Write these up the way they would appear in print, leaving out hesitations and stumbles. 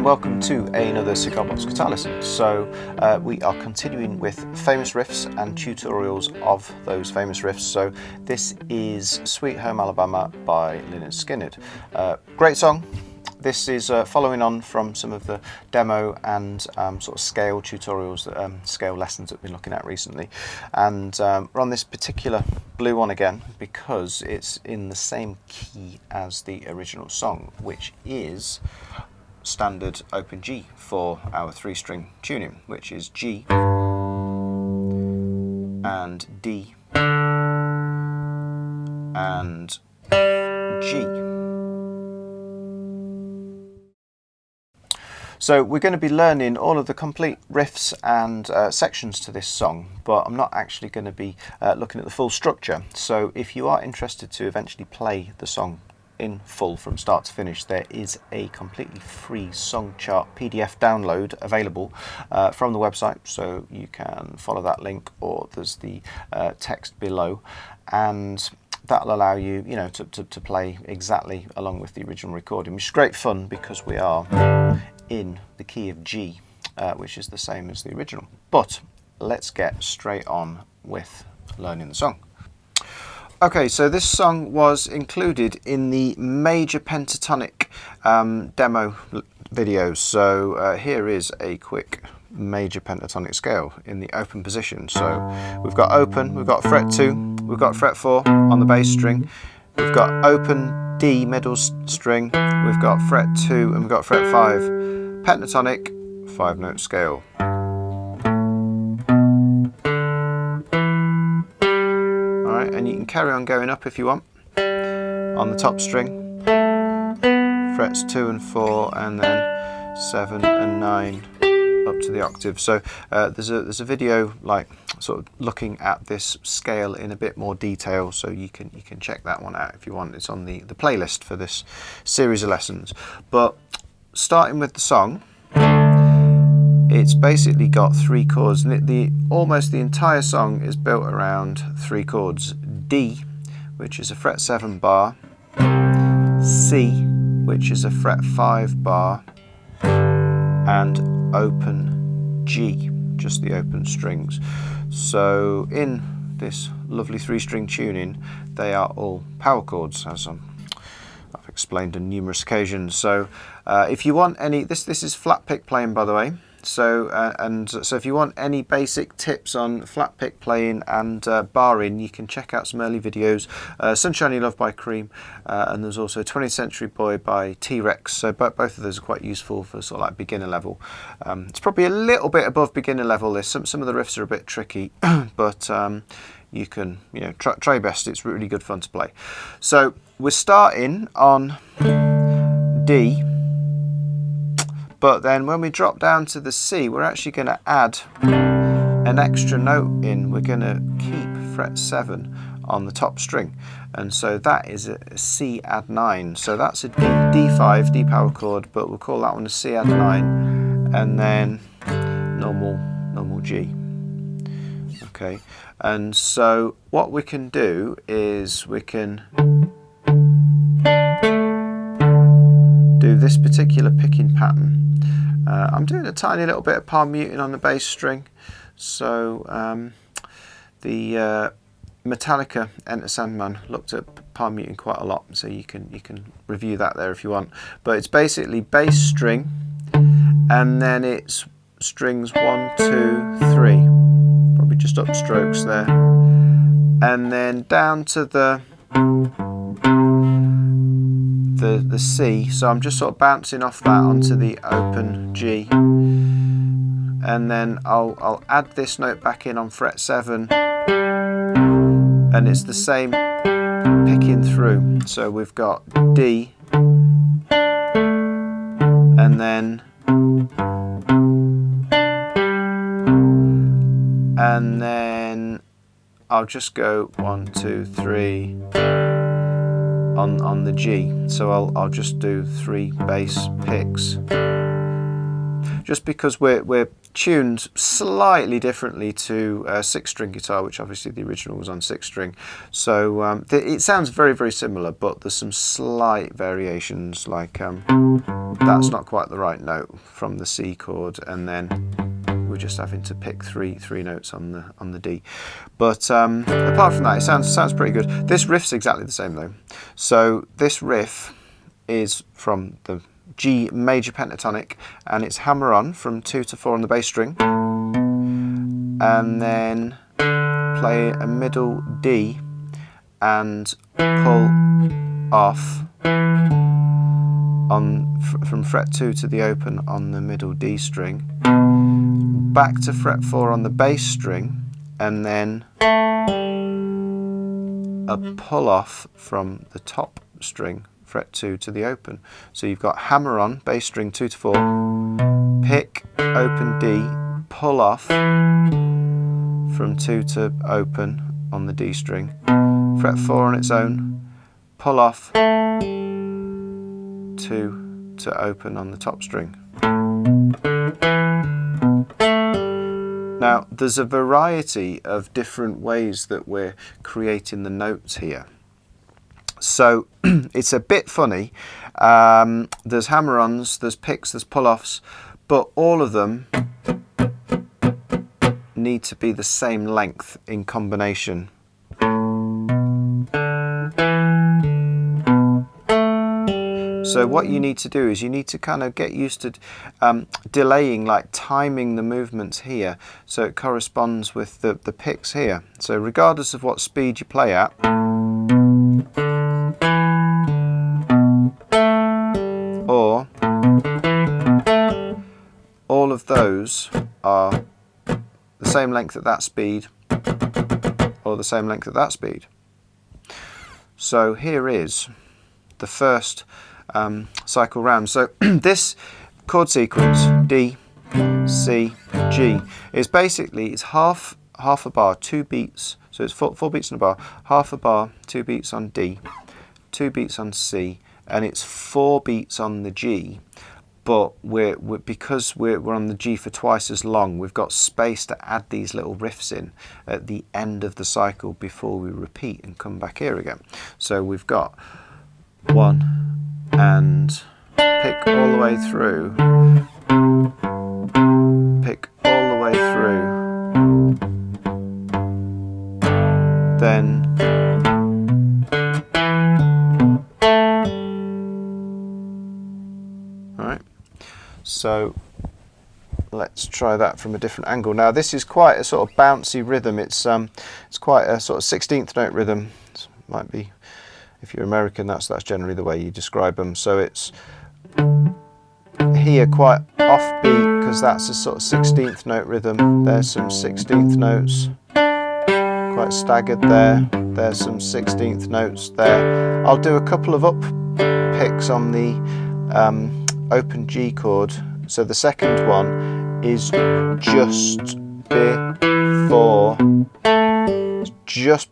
and welcome to another Cigar Box guitar lesson. So we are continuing with famous riffs and tutorials of those famous riffs. So this is Sweet Home Alabama by Lynyrd Skynyrd. Great song. This is following on from some of the demo and sort of scale tutorials, scale lessons that we've been looking at recently. And we're on this particular blue one again because it's in the same key as the original song, which is standard open G for our 3-string tuning, which is G and D and G. So we're going to be learning all of the complete riffs and sections to this song, but I'm not actually going to be looking at the full structure. So if you are interested to eventually play the song in full from start to finish, there is a completely free song chart PDF download available from the website, so you can follow that link, or there's the text below, and that'll allow you, to play exactly along with the original recording, which is great fun because we are in the key of G, which is the same as the original. But let's get straight on with learning the song. Okay, so this song was included in the Major Pentatonic demo videos. So here is a quick major pentatonic scale in the open position. So we've got open, we've got fret 2, we've got fret 4 on the bass string, we've got open D middle string, we've got fret 2 and we've got fret 5. Pentatonic 5-note scale. Alright, and you can carry on going up if you want. On the top string, frets 2 and 4, and then 7 and 9 up to the octave. So there's a video like sort of looking at this scale in a bit more detail, so you can check that one out if you want. It's on the playlist for this series of lessons. But starting with the song, it's basically got 3 chords, and almost the entire song is built around 3 chords. D, which is a fret 7 bar, C, which is a fret 5 bar, and open G, just the open strings. So in this lovely 3-string tuning, they are all power chords, as I've explained on numerous occasions. So if you want any, this is flat pick playing, by the way. So so if you want any basic tips on flat pick playing and barring, you can check out some early videos. Sunshine You Love by Cream, and there's also 20th Century Boy by T-Rex. So both of those are quite useful for sort of like beginner level. It's probably a little bit above beginner level. Some of the riffs are a bit tricky, but you can try your best. It's really good fun to play. So we're starting on D, but then when we drop down to the C, we're actually going to add an extra note in. We're going to keep fret 7 on the top string, and so that is a C add 9. So that's a D5, D power chord, but we'll call that one a C add 9, and then normal G. Okay, and so what we can do is we can do this particular picking pattern. I'm doing a tiny little bit of palm muting on the bass string. So the Metallica Enter Sandman looked at palm muting quite a lot, so you can review that there if you want. But it's basically bass string, and then it's strings 1, 2, 3, probably just up strokes there, and then down to the C. So I'm just sort of bouncing off that onto the open G, and then I'll add this note back in on fret 7, and it's the same picking through. So we've got D, and then I'll just go 1, 2, 3 on the G. So I'll just do 3 bass picks just because we're tuned slightly differently to a 6-string guitar, which obviously the original was on 6-string. So it sounds very, very similar, but there's some slight variations, like that's not quite the right note from the C chord, and then we're just having to pick three notes on the D. But apart from that, it sounds pretty good. This riff's exactly the same though. So this riff is from the G major pentatonic, and it's hammer on from 2 to 4 on the bass string, and then play a middle D and pull off from fret 2 to the open on the middle D string, back to fret 4 on the bass string, and then a pull off from the top string, fret 2 to the open. So you've got hammer on, bass string 2 to 4, pick, open D, pull off from 2 to open on the D string, fret 4 on its own, pull off 2 to open on the top string. Now there's a variety of different ways that we're creating the notes here. So it's a bit funny. There's hammer-ons, there's picks, there's pull-offs, but all of them need to be the same length in combination. So what you need to do is you need to kind of get used to delaying, like timing the movements here, so it corresponds with the picks here. So regardless of what speed you play at, or all of those are the same length at that speed or the same length at that speed. So here is the first cycle round. So this chord sequence, D, C, G, is basically, it's half a bar, 2 beats. So it's 4 beats in a bar, half a bar, 2 beats on D, 2 beats on C, and it's 4 beats on the G. But because we're on the G for twice as long, we've got space to add these little riffs in at the end of the cycle before we repeat and come back here again. So we've got 1 and pick all the way through, pick all the way through, then alright, so let's try that from a different angle. Now this is quite a sort of bouncy rhythm. It's quite a sort of 16th note rhythm. It might be, if you're American, that's generally the way you describe them. So it's here quite offbeat because that's a sort of 16th note rhythm. There's some 16th notes, quite staggered there. There's some 16th notes there. I'll do a couple of up picks on the open G chord. So the second one is just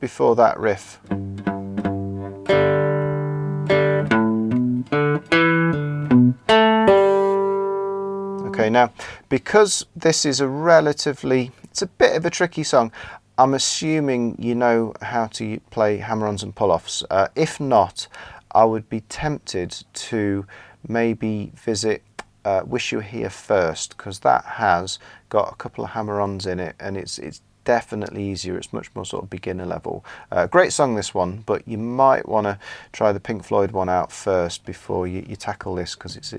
before that riff. Okay, now because this is it's a bit of a tricky song, I'm assuming you know how to play hammer-ons and pull-offs. If not, I would be tempted to maybe visit Wish You Were Here First, because that has got a couple of hammer-ons in it, and it's definitely easier. It's much more sort of beginner level. Great song, this one, but you might want to try the Pink Floyd one out first before you tackle this, because it's a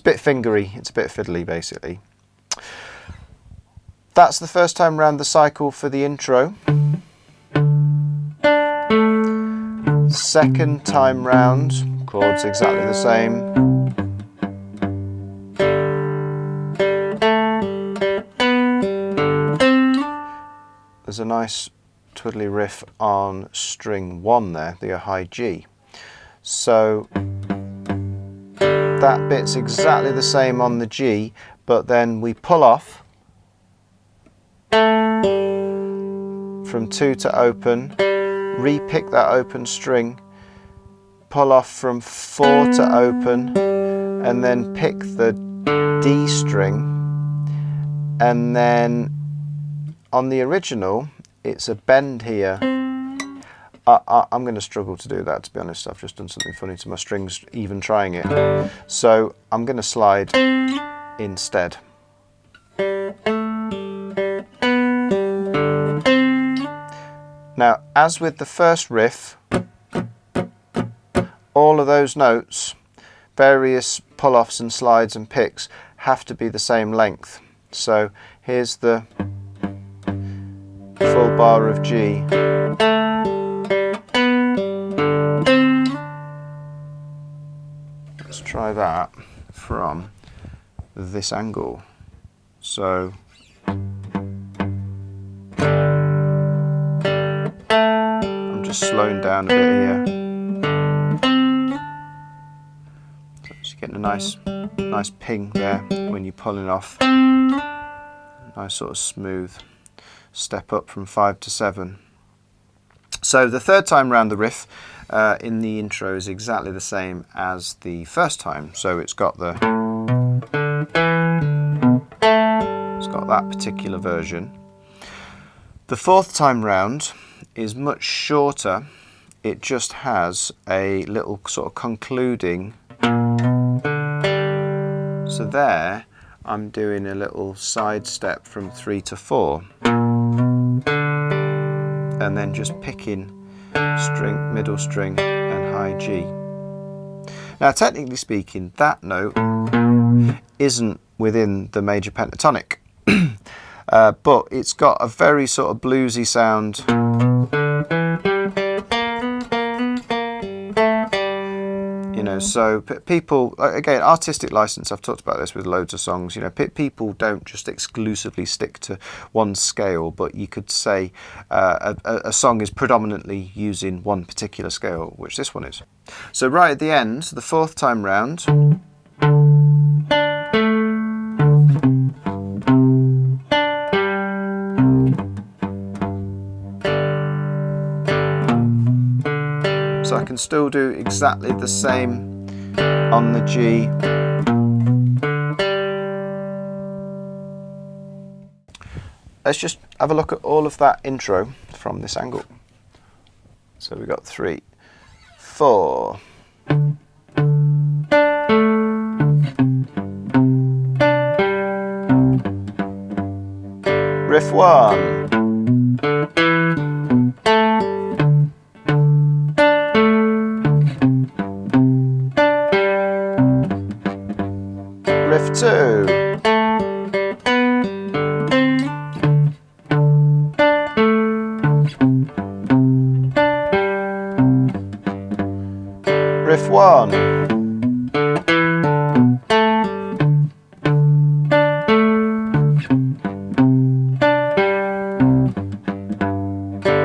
bit fingery, it's a bit fiddly basically. That's the first time round the cycle for the intro. Second time round, chords exactly the same. There's a nice twiddly riff on string 1 there, the high G. So that bit's exactly the same on the G, but then we pull off from 2 to open, re-pick that open string, pull off from 4 to open, and then pick the D string, and then on the original it's a bend here. I'm going to struggle to do that, to be honest. I've just done something funny to my strings even trying it. So I'm going to slide instead. Now, as with the first riff, all of those notes, various pull-offs and slides and picks, have to be the same length. So here's the full bar of G. Let's try that from this angle. So I'm just slowing down a bit here. So you're getting a nice ping there when you're pulling off. Nice sort of smooth step up from 5 to 7. So the third time round the riff in the intro is exactly the same as the first time. So it's got that particular version. The fourth time round is much shorter. It just has a little sort of concluding. So there I'm doing a little side step from 3 to 4, and then just picking string, middle string and high G. Now technically speaking, that note isn't within the major pentatonic, but it's got a very sort of bluesy sound. You know, so people, again, artistic license, I've talked about this with loads of songs, you know, people don't just exclusively stick to one scale, but you could say a song is predominantly using one particular scale, which this one is. So right at the end, the fourth time round, so I can still do exactly the same on the G. Let's just have a look at all of that intro from this angle. So we've got 3, 4. Riff 1. Riff 2. Riff 1.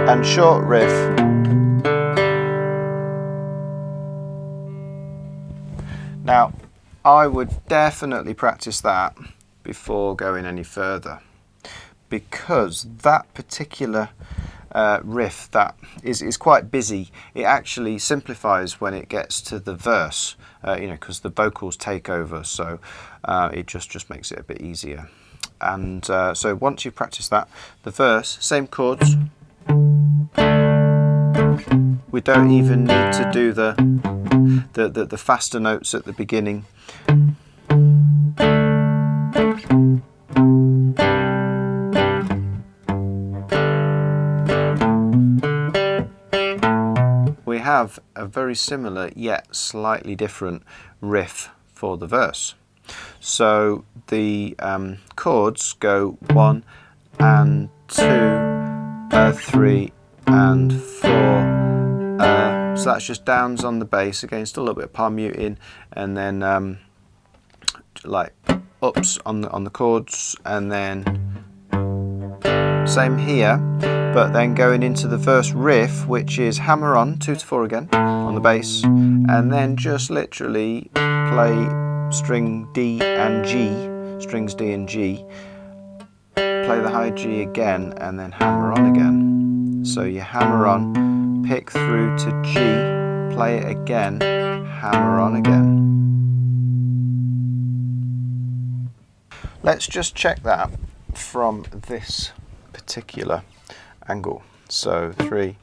And short riff. Now, I would definitely practice that before going any further, because that particular riff that is quite busy. It actually simplifies when it gets to the verse, you know, because the vocals take over, so it just makes it a bit easier. And so once you practice that, the verse, same chords. We don't even need to do the faster notes at the beginning. We have a very similar yet slightly different riff for the verse. So the chords go 1 and 2, 3 and 4. So that's just downs on the bass, again still a little bit of palm muting, and then like ups on the chords, and then same here, but then going into the verse riff, which is hammer on 2 to 4 again on the bass, and then just literally play string D and G, strings D and G, play the high G again, and then hammer on again. So you hammer on, pick through to G, play it again, hammer on again. let's just check that from this particular angle. So 3,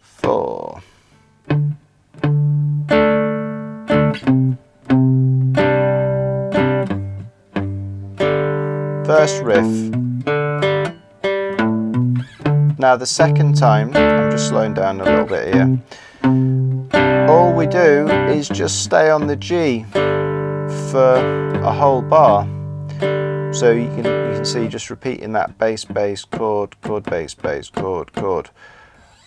4. First riff. Now the second time, I'm just slowing down a little bit here, all we do is just stay on the G for a whole bar. So you can see just repeating that bass, bass, chord, chord, bass, bass, chord, chord.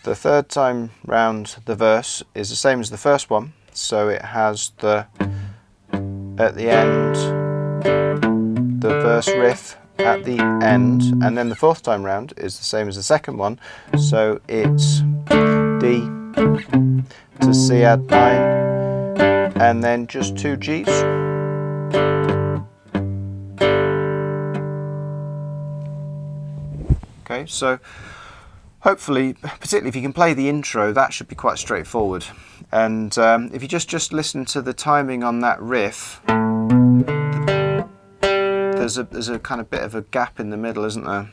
The third time round, the verse is the same as the first one, so it has the, at the end, the verse riff at the end, and then the fourth time round is the same as the second one, so it's D to C add 9, and then just 2 Gs. Okay, so hopefully, particularly if you can play the intro, that should be quite straightforward. And if you just listen to the timing on that riff, there's a kind of bit of a gap in the middle, isn't there?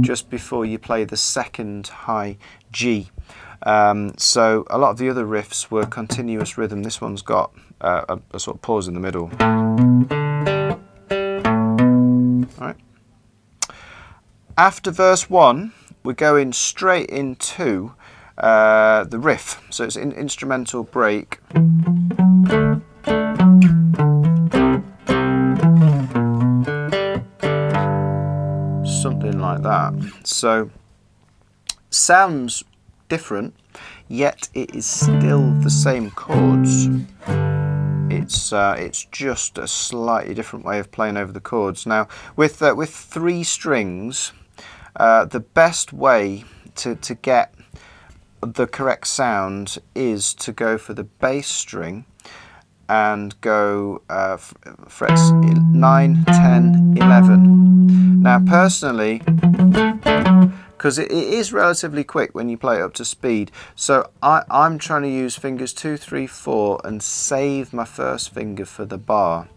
Just before you play the second high G. So a lot of the other riffs were continuous rhythm. This one's got a sort of pause in the middle. All right. After verse 1, we're going straight into the riff. So it's an instrumental break. Something like that. So sounds different, yet it is still the same chords. It's just a slightly different way of playing over the chords. Now with 3 strings, the best way to get the correct sound is to go for the bass string and go frets 9, 10, 11. Now personally, because it is relatively quick when you play it up to speed, so I'm trying to use fingers 2, 3, 4 and save my first finger for the bar.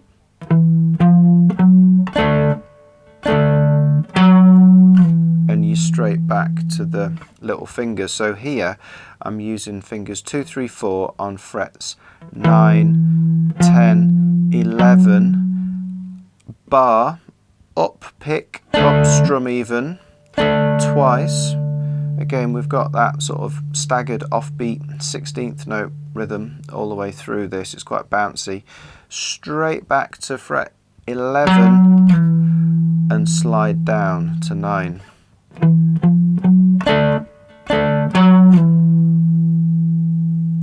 And you straight back to the little finger. So here I'm using fingers 2, 3, 4 on frets 9, 10, 11, bar, up pick, up strum even, twice. Again, we've got that sort of staggered offbeat 16th note rhythm all the way through this. It's quite bouncy. Straight back to fret 11 and slide down to 9.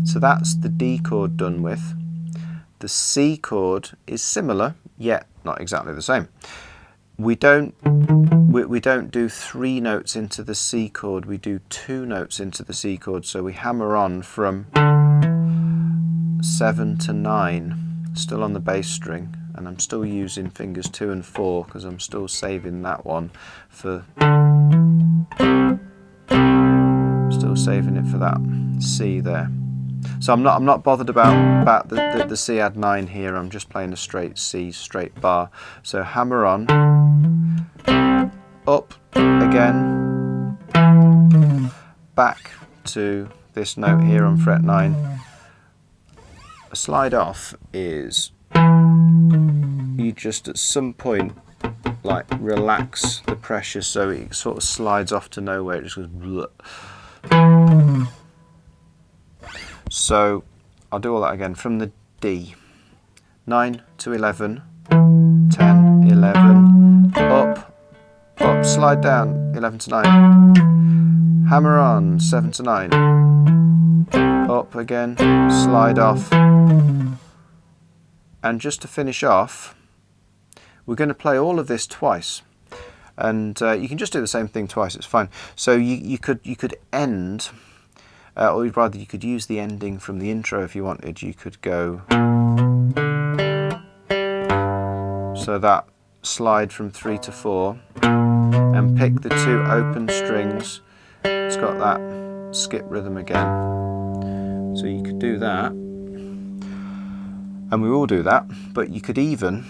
So that's the D chord done with. The C chord is similar, yet not exactly the same. We don't do 3 notes into the C chord, we do 2 notes into the C chord, so we hammer on from 7 to 9, still on the bass string, and I'm still using fingers 2 and 4 because I'm still saving that one for, still saving it for that C there. So I'm not bothered about the C add 9 here. I'm just playing a straight C, straight bar. So hammer on, up again, back to this note here on fret 9. A slide off is you just at some point like relax the pressure so it sort of slides off to nowhere. It just goes bleh. So I'll do all that again from the D. 9 to 11, 10, 11, up, slide down, 11 to 9, hammer on, 7 to 9, up again, slide off. And just to finish off, we're going to play all of this twice. And you can just do the same thing twice, it's fine. So you could end, or rather you could use the ending from the intro if you wanted. You could go, so that slide from 3 to 4 and pick the 2 open strings. It's got that skip rhythm again. So you could do that. And we will do that, but you could even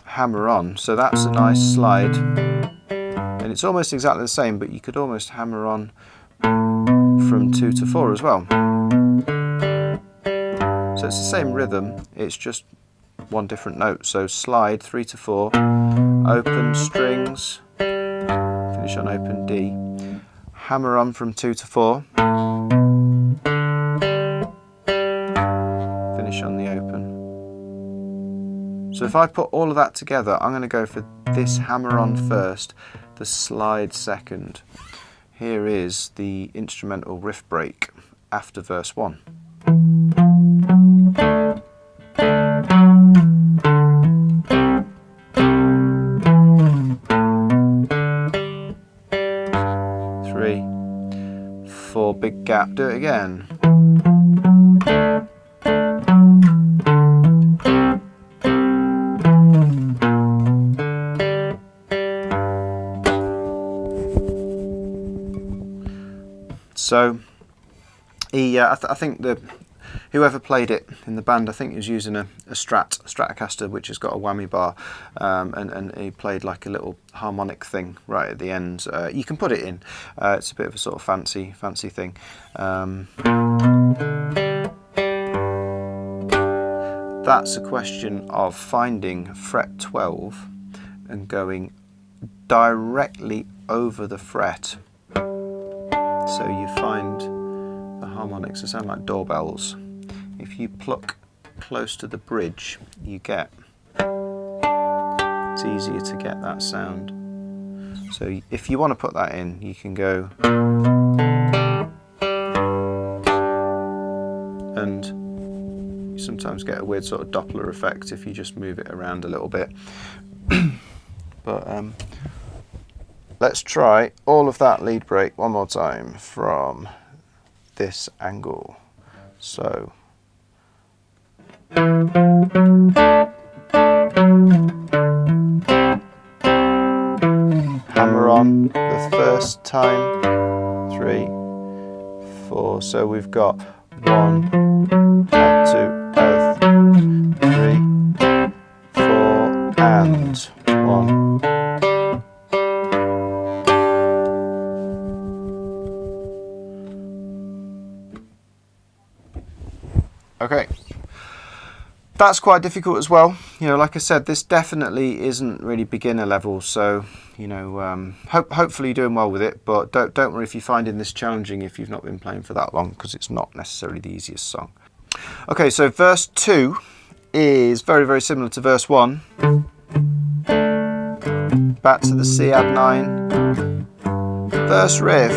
hammer on. So that's a nice slide, and it's almost exactly the same, but you could almost hammer on from 2 to 4 as well. So it's the same rhythm, it's just one different note. So slide 3 to 4, open strings, finish on open D, hammer on from 2 to 4, finish on the open. So if I put all of that together, I'm going to go for this hammer on first, the slide second. Here is the instrumental riff break after verse 1. Three, 4, big gap, do it again. So I think whoever played it in the band, I think he was using a Stratocaster, which has got a whammy bar, and he played like a little harmonic thing right at the end. You can put it in. It's a bit of a sort of fancy thing. That's a question of finding fret 12 and going directly over the fret. So you find the harmonics that sound like doorbells. If you pluck close to the bridge, you get, it's easier to get that sound. So if you want to put that in, you can go, and you sometimes get a weird sort of Doppler effect if you just move it around a little bit. But let's try all of that lead break one more time from this angle. So hammer on the first time, 3, 4. So we've got 1, 2, 3, 4, and 1. Okay, that's quite difficult as well. You know, like I said, this definitely isn't really beginner level, so you know, hopefully you're doing well with it, but don't worry if you're finding this challenging if you've not been playing for that long, because it's not necessarily the easiest song. Okay, so verse 2 is very, very similar to verse 1. Back to the C add 9, verse riff.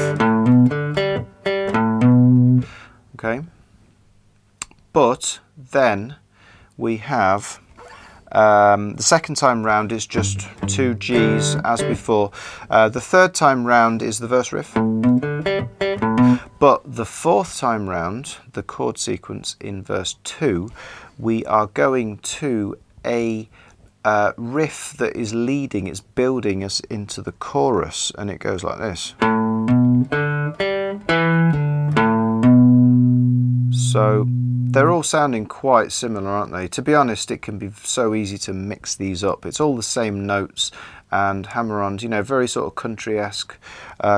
Okay. But then we have the second time round is just 2 Gs as before. The third time round is the verse riff. But the fourth time round, the chord sequence in verse 2, we are going to a riff that is leading, it's building us into the chorus, and it goes like this. So they're all sounding quite similar, aren't they? To be honest, it can be so easy to mix these up. It's all the same notes and hammer-ons, you know, very sort of country-esque,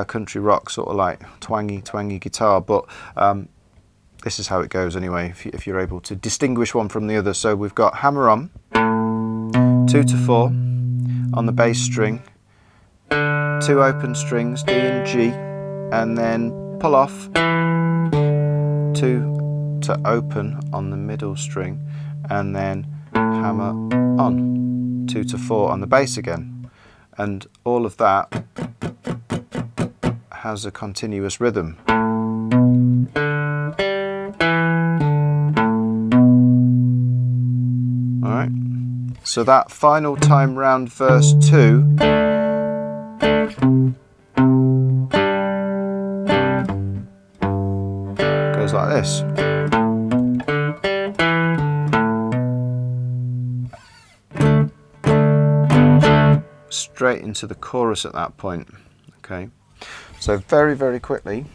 country rock, sort of like twangy guitar. But this is how it goes anyway, if you're able to distinguish one from the other. So we've got hammer-on, 2 to 4 on the bass string, 2 open strings, D and G, and then pull off, 2 to open on the middle string, and then hammer on, 2 to 4 on the bass again, and all of that has a continuous rhythm. Alright, so that final time round verse 2 goes like this. Straight into the chorus at that point. Okay, so very, very quickly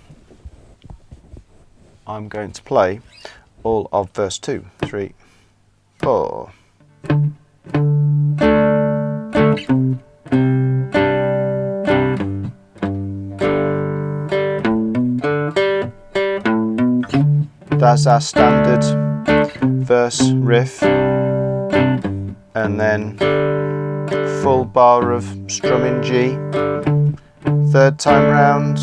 I'm going to play all of verse 2. 3, 4. That's our standard verse riff, and then full bar of strumming G, third time round,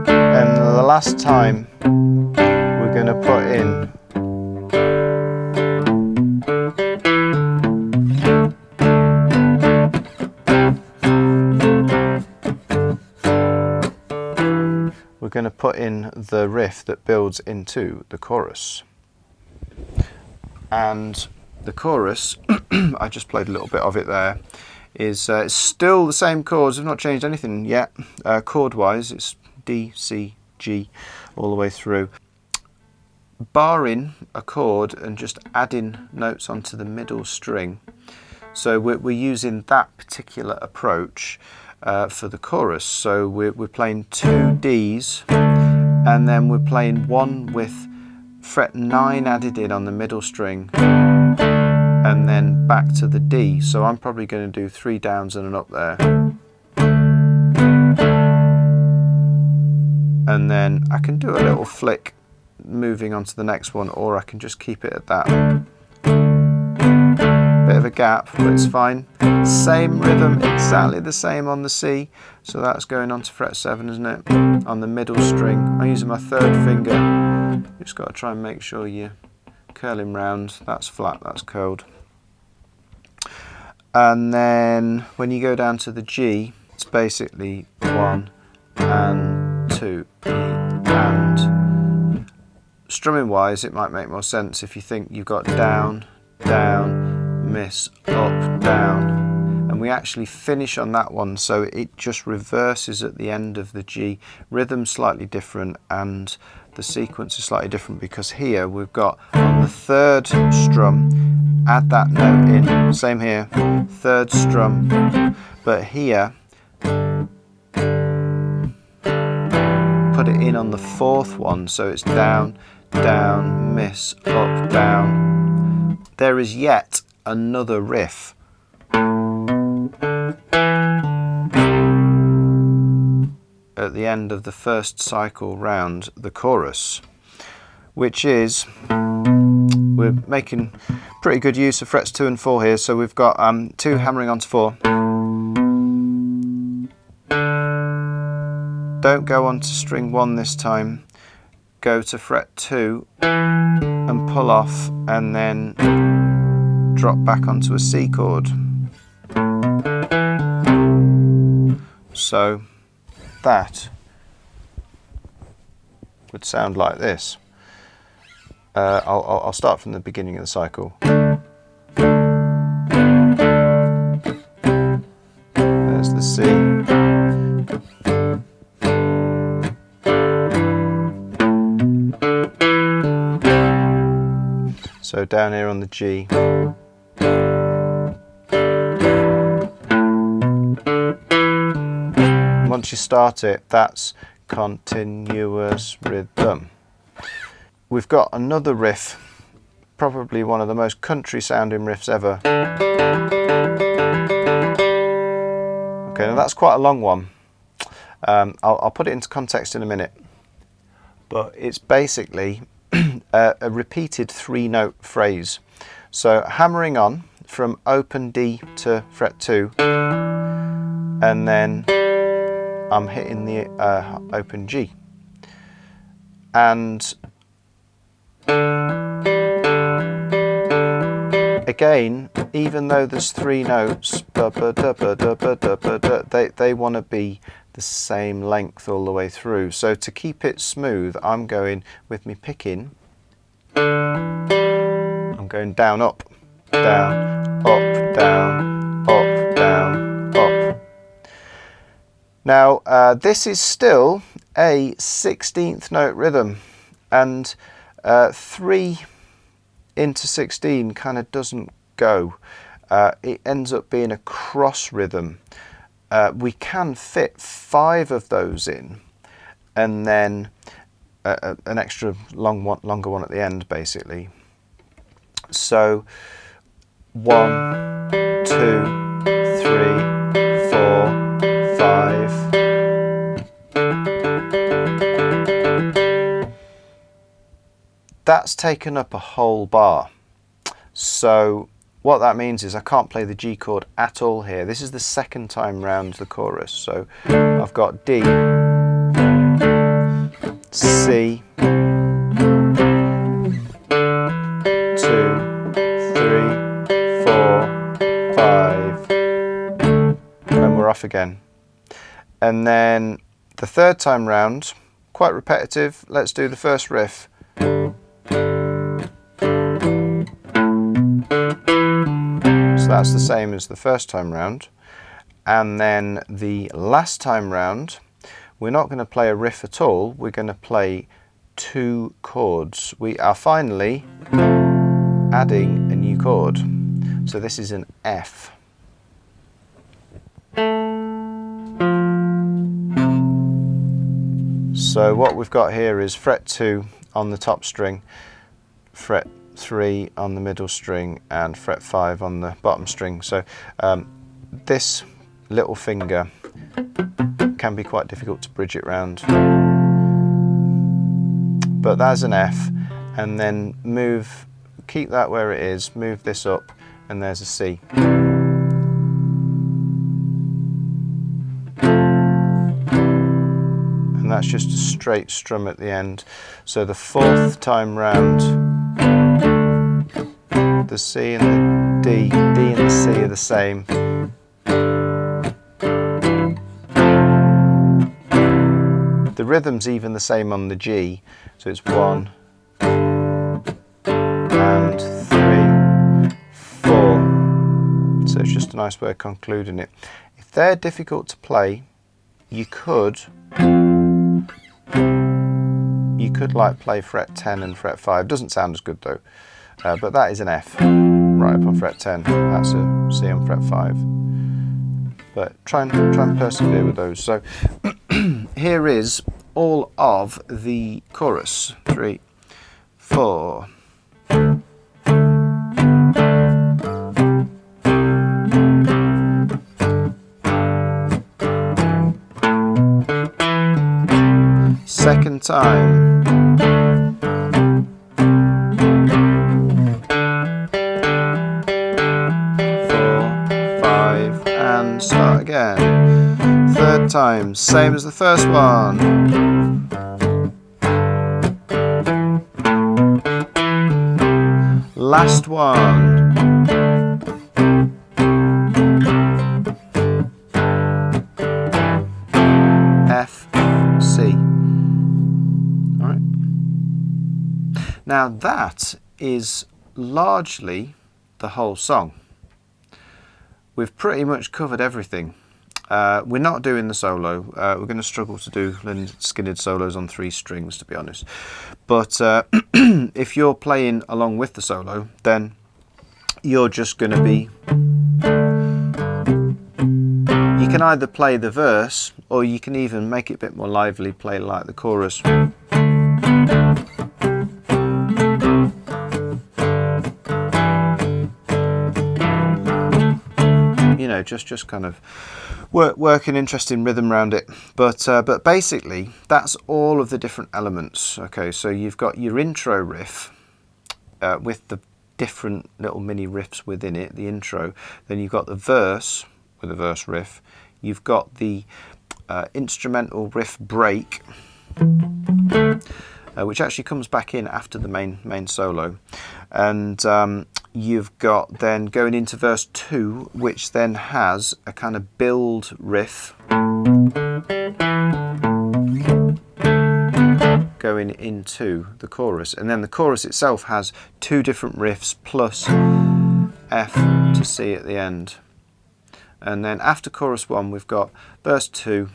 and the last time we're going to put in the riff that builds into the chorus. And the chorus, I just played a little bit of it there, is it's still the same chords. I've not changed anything yet. Chord wise, it's D, C, G all the way through. Barring a chord and just adding notes onto the middle string. So we're using that particular approach for the chorus. So we're playing 2 Ds, and then we're playing 1 with fret 9 added in on the middle string, and then back to the D. So I'm probably going to do 3 downs and an up there. And then I can do a little flick moving on to the next one, or I can just keep it at that. Bit of a gap, but it's fine. Same rhythm, exactly the same on the C. So that's going on to fret 7, isn't it? On the middle string. I'm using my 3rd finger. You've just got to try and make sure you're curling round. That's flat, that's curled. And then when you go down to the G, it's basically 1 and 2, E and. Strumming wise, it might make more sense if you think you've got down, down, miss, up, down. And we actually finish on that one, so it just reverses at the end of the G. Rhythm's slightly different and the sequence is slightly different, because here we've got on the 3rd strum, add that note in, same here, 3rd strum, but here put it in on the 4th one, so it's down, down, miss, up, down. There is yet another riff. At the end of the first cycle round the chorus, which is, we're making pretty good use of frets 2 and 4 here, so we've got 2 hammering onto 4. Don't go on to string 1 this time, go to fret 2 and pull off, and then drop back onto a C chord. So that would sound like this. I'll start from the beginning of the cycle. There's the C. So down here on the G. Once you start it, that's continuous rhythm. We've got another riff, probably one of the most country sounding riffs ever. Okay, now that's quite a long one. I'll put it into context in a minute. But it's basically a repeated 3-note phrase. So hammering on from open D to fret 2, and then I'm hitting the open G. And again, even though there's 3 notes, they want to be the same length all the way through. So to keep it smooth, I'm going with me picking. I'm going down, up, down, up, down, up, down, up. Now, this is still a 16th note rhythm, and 3 into 16 kind of doesn't go. It ends up being a cross rhythm. we can fit 5 of those in, and then an extra longer one at the end, basically. So 1, 2, 3, 4, 5. That's taken up a whole bar. So what that means is I can't play the G chord at all here. This is the second time round the chorus. So I've got D, C, 2, 3, 4, 5, and we're off again. And then the third time round, quite repetitive. Let's do the first riff. So that's the same as the first time round. And then the last time round, we're not going to play a riff at all, we're going to play 2 chords. We are finally adding a new chord. So this is an F. So what we've got here is fret 2 on the top string, fret 3 on the middle string, and fret 5 on the bottom string. So this little finger can be quite difficult to bridge it round. But that's an F, and then keep that where it is, move this up, and there's a C. And that's just a straight strum at the end. So the fourth time round, the C and the D and the C are the same. The rhythm's even the same on the G, so it's 1 and 3, 4. So it's just a nice way of concluding it. If they're difficult to play, you could like play fret 10 and fret 5. Doesn't sound as good though, but that is an F right up on fret 10. That's a C on fret 5. But try and persevere with those. So here is all of the chorus. 3, 4. Second time. 4, 5, and start again. Third time, same as the first one. Last one. F, C. All right. Now that is largely the whole song. We've pretty much covered everything. We're not doing the solo. We're going to struggle to do Lynyrd Skynyrd solos on 3 strings, to be honest. But if you're playing along with the solo, then you're just going to be... You can either play the verse, or you can even make it a bit more lively, play like the chorus. You know, just kind of work an interesting rhythm around it. But basically, that's all of the different elements. Okay, so you've got your intro riff with the different little mini riffs within it, the intro. Then you've got the verse with a verse riff. You've got the instrumental riff break, which actually comes back in after the main solo. And you've got then going into verse 2, which then has a kind of build riff going into the chorus. And then the chorus itself has 2 different riffs plus F to C at the end. And then after chorus 1, we've got verse 2,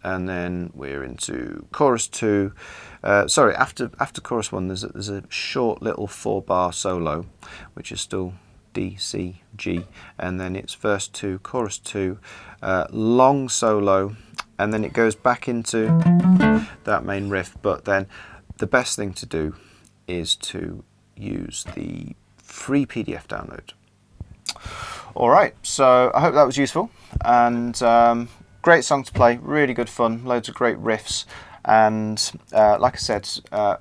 and then we're into chorus 2. After chorus 1, there's a short little 4-bar solo, which is still D, C, G, and then it's verse 2, chorus 2, long solo, and then it goes back into that main riff. But then the best thing to do is to use the free PDF download. Alright, so I hope that was useful, and great song to play, really good fun, loads of great riffs, and like I said,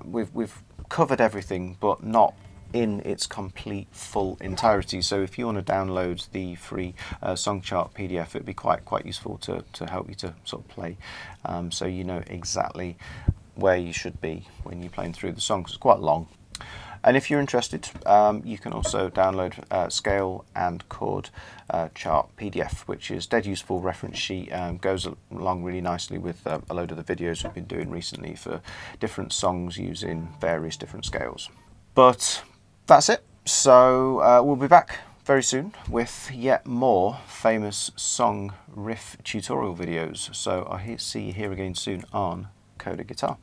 we've covered everything, but not in its complete full entirety. So if you want to download the free song chart PDF, it'd be quite useful to help you to sort of play, so you know exactly where you should be when you're playing through the song, 'cause it's quite long. And if you're interested, you can also download scale and chord chart PDF, which is dead useful reference sheet, goes along really nicely with a load of the videos we've been doing recently for different songs using various different scales. But that's it. So we'll be back very soon with yet more famous song riff tutorial videos. So I'll see you here again soon on Coda Guitar.